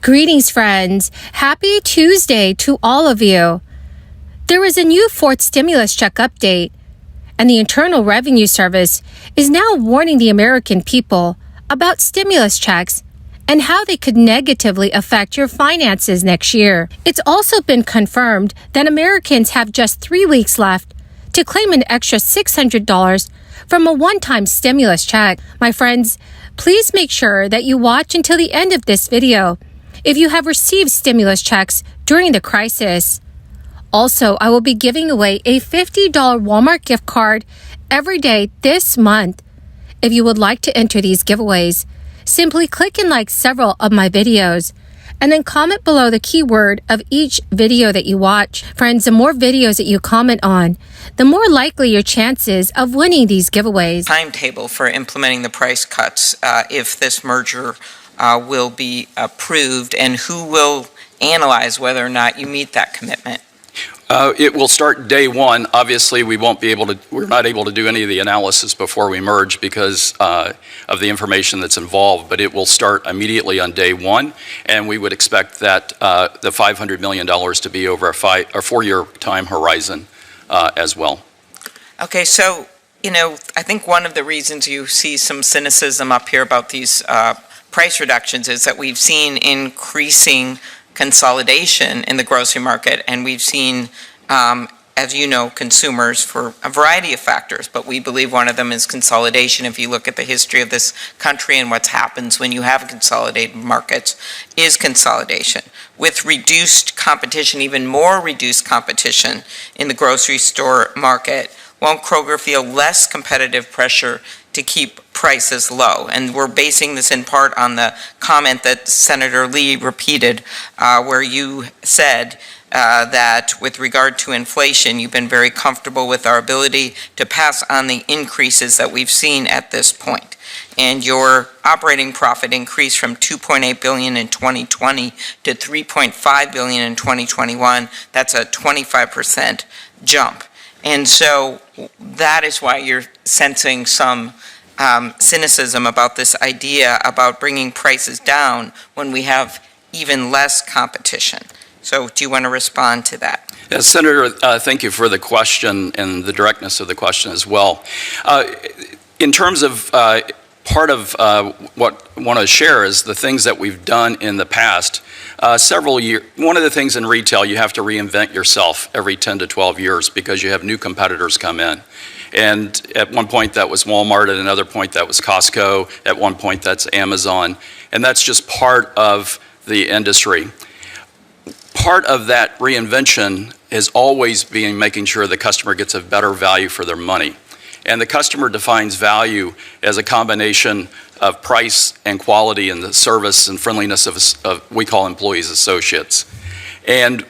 Greetings, friends. Happy Tuesday to all of you. There is a new fourth stimulus check update, and the Internal Revenue Service is now warning the American people about stimulus checks and how they could negatively affect your finances next year. It's also been confirmed that Americans have just 3 weeks left to claim an extra $600 from a one-time stimulus check. My friends, please make sure that you watch until the end of this video if you have received stimulus checks during the crisis. Also, I will be giving away a $50 Walmart gift card every day this month. If you would like to enter these giveaways, simply click and like several of my videos, and then comment below the keyword of each video that you watch. Friends, the more videos that you comment on, the more likely your chances of winning these giveaways. Timetable for implementing the price cuts if this merger will be approved, and who will analyze whether or not you meet that commitment? It will start day one. Obviously, we're not able to do any of the analysis before we merge because of the information that's involved, but it will start immediately on day one, and we would expect that the $500 million to be over a 4-year time horizon as well. Okay, so, I think one of the reasons you see some cynicism up here about these price reductions is that we've seen increasing consolidation in the grocery market, and we've seen, as you know, consumers for a variety of factors, but we believe one of them is consolidation. If you look at the history of this country and what happens when you have consolidated markets, is consolidation. With reduced competition, even more reduced competition in the grocery store market, won't Kroger feel less competitive pressure to keep prices low? And we're basing this in part on the comment that Senator Lee repeated, where you said that with regard to inflation, you've been very comfortable with our ability to pass on the increases that we've seen at this point. And your operating profit increased from $2.8 billion in 2020 to $3.5 billion in 2021. That's a 25% jump. And so that is why you're sensing some cynicism about this idea about bringing prices down when we have even less competition. So do you want to respond to that? Yes, Senator, thank you for the question and the directness of the question as well. In terms of part of what I want to share is the things that we've done in the past several years. One of the things in retail, you have to reinvent yourself every 10 to 12 years because you have new competitors come in. And at one point that was Walmart, at another point that was Costco, at one point that's Amazon, and that's just part of the industry. Part of that reinvention is always being making sure the customer gets a better value for their money. And the customer defines value as a combination of price and quality and the service and friendliness of we call employees, associates. And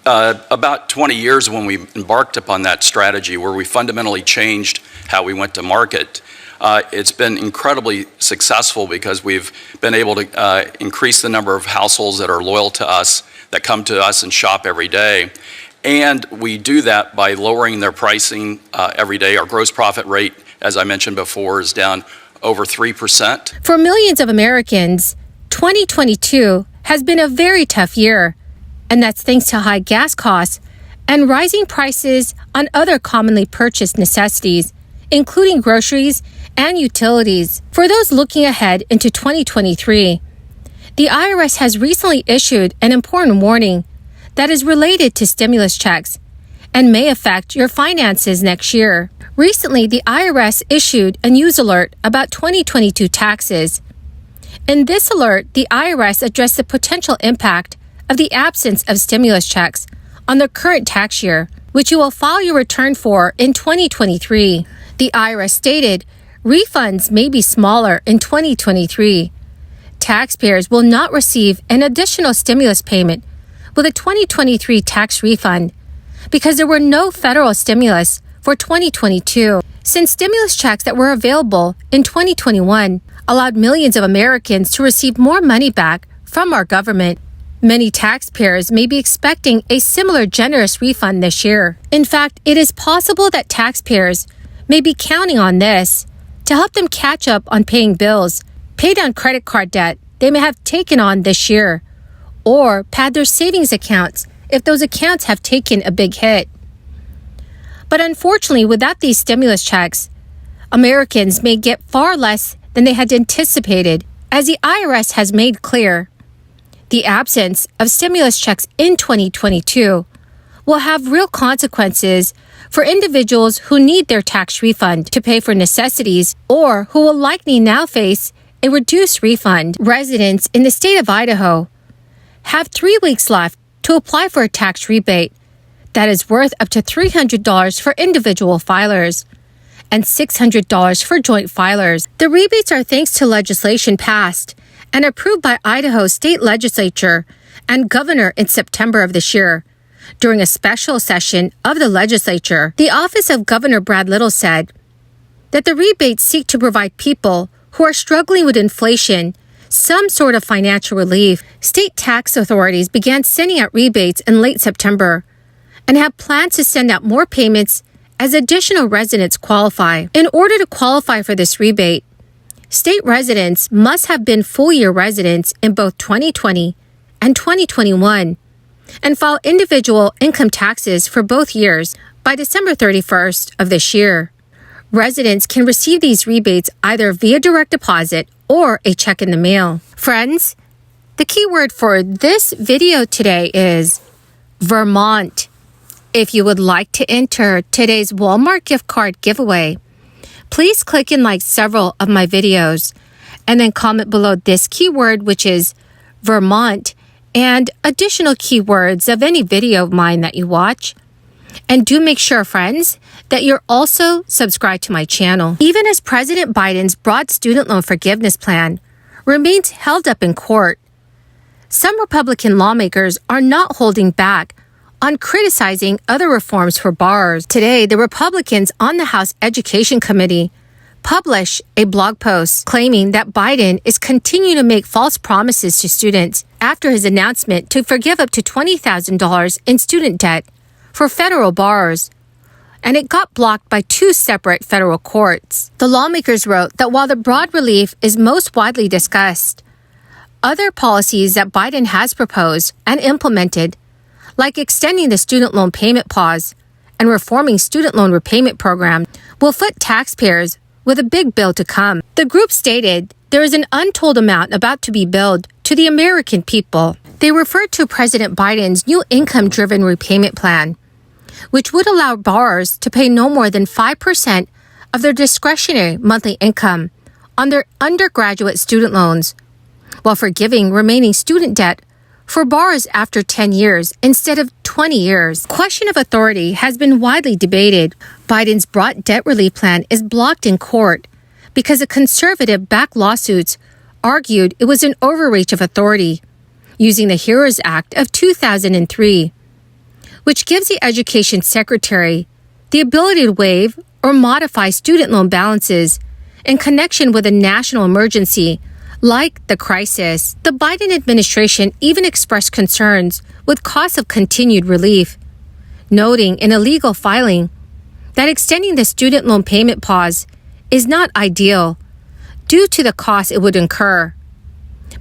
about 20 years when we embarked upon that strategy where we fundamentally changed how we went to market, it's been incredibly successful because we've been able to increase the number of households that are loyal to us, that come to us and shop every day. And we do that by lowering their pricing every day. Our gross profit rate, as I mentioned before, is down over 3%. For millions of Americans, 2022 has been a very tough year, and that's thanks to high gas costs and rising prices on other commonly purchased necessities, including groceries and utilities. For those looking ahead into 2023, the IRS has recently issued an important warning that is related to stimulus checks and may affect your finances next year. Recently, the IRS issued a news alert about 2022 taxes. In this alert, the IRS addressed the potential impact of the absence of stimulus checks on the current tax year, which you will file your return for in 2023. The IRS stated refunds may be smaller in 2023. Taxpayers will not receive an additional stimulus payment with a 2023 tax refund because there were no federal stimulus for 2022. Since stimulus checks that were available in 2021 allowed millions of Americans to receive more money back from our government, many taxpayers may be expecting a similar generous refund this year. In fact, it is possible that taxpayers may be counting on this to help them catch up on paying bills, pay down credit card debt they may have taken on this year, or pad their savings accounts if those accounts have taken a big hit. But unfortunately, without these stimulus checks, Americans may get far less than they had anticipated, as the IRS has made clear. The absence of stimulus checks in 2022 will have real consequences for individuals who need their tax refund to pay for necessities or who will likely now face a reduced refund. Residents in the state of Idaho have 3 weeks left to apply for a tax rebate that is worth up to $300 for individual filers and $600 for joint filers. The rebates are thanks to legislation passed and approved by Idaho's state legislature and governor in September of this year. During a special session of the legislature, the office of Governor Brad Little said that the rebates seek to provide people who are struggling with inflation some sort of financial relief. State tax authorities began sending out rebates in late September and have plans to send out more payments as additional residents qualify. In order to qualify for this rebate, state residents must have been full-year residents in both 2020 and 2021 and file individual income taxes for both years by December 31st of this year. Residents can receive these rebates either via direct deposit or a check in the mail. Friends, the key word for this video today is Vermont. If you would like to enter today's Walmart gift card giveaway, please click and like several of my videos and then comment below this keyword, which is Vermont, and additional keywords of any video of mine that you watch. And do make sure, friends, that you're also subscribed to my channel. Even as President Biden's broad student loan forgiveness plan remains held up in court, some Republican lawmakers are not holding back on criticizing other reforms for borrowers. Today, the Republicans on the House Education Committee published a blog post claiming that Biden is continuing to make false promises to students after his announcement to forgive up to $20,000 in student debt for federal borrowers, and it got blocked by 2 separate federal courts. The lawmakers wrote that while the broad relief is most widely discussed, other policies that Biden has proposed and implemented, like extending the student loan payment pause and reforming student loan repayment program, will foot taxpayers with a big bill to come. The group stated there is an untold amount about to be billed to the American people. They referred to President Biden's new income-driven repayment plan, which would allow borrowers to pay no more than 5% of their discretionary monthly income on their undergraduate student loans, while forgiving remaining student debt for borrowers after 10 years instead of 20 years. Question of authority has been widely debated. Biden's broad debt relief plan is blocked in court because a conservative-backed lawsuits argued it was an overreach of authority using the HEROES Act of 2003, which gives the Education Secretary the ability to waive or modify student loan balances in connection with a national emergency like the crisis. The Biden administration even expressed concerns with costs of continued relief, noting in a legal filing that extending the student loan payment pause is not ideal due to the cost it would incur.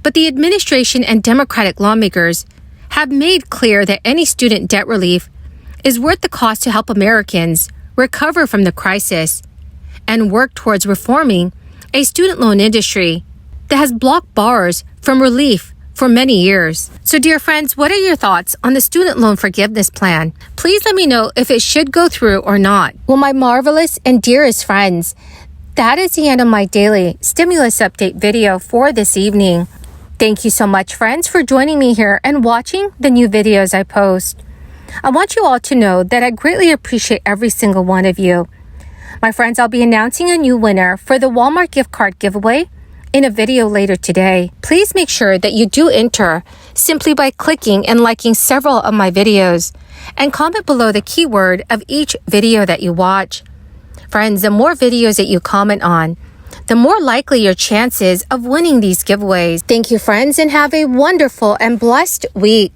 But the administration and Democratic lawmakers have made clear that any student debt relief is worth the cost to help Americans recover from the crisis and work towards reforming a student loan industry that has blocked borrowers from relief for many years. So, dear friends, what are your thoughts on the student loan forgiveness plan? Please let me know if it should go through or not. Well, my marvelous and dearest friends, that is the end of my daily stimulus update video for this evening. Thank you so much, friends, for joining me here and watching the new videos I post. I want you all to know that I greatly appreciate every single one of you. My friends, I'll be announcing a new winner for the Walmart gift card giveaway in a video later today. Please make sure that you do enter simply by clicking and liking several of my videos and comment below the keyword of each video that you watch. Friends, the more videos that you comment on, the more likely your chances of winning these giveaways. Thank you, friends, and have a wonderful and blessed week.